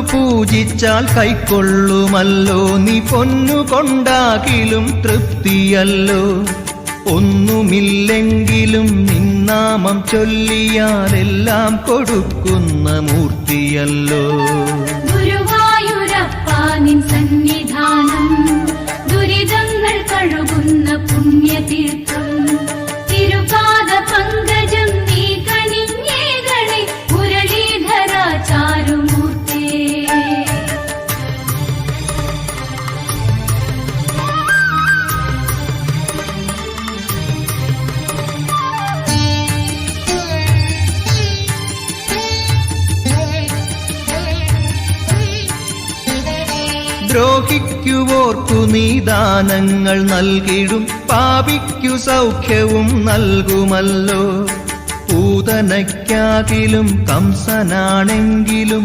പൂജിച്ചാൽ കൈക്കൊള്ളുമല്ലോ നീ പൊന്നുകൊണ്ടാകിലും തൃപ്തിയല്ലോ. ഒന്നുമില്ലെങ്കിലും നിന്നാമം ചൊല്ലിയാലെല്ലാം കൊടുക്കുന്ന മൂർത്തിയല്ലോ. ഗുരുവായൂരപ്പ നിൻ സന്നിധാനം ദുരിതങ്ങൾ കഴുകുന്ന പുണ്യതീർത്ഥം. തിരുപാദ പങ്കജം നീ കനിഞ്ഞേകണേ മുരളീധര ചാരുമൂർത്തേ. ദ്രോഹിക്കുവോർക്കു നീ ദാനങ്ങൾ നൽകിടും പാപിക്കു സൗഖ്യവും നൽകുമല്ലോ. പൂതനയ്ക്കാകിലും കംസനാണെങ്കിലും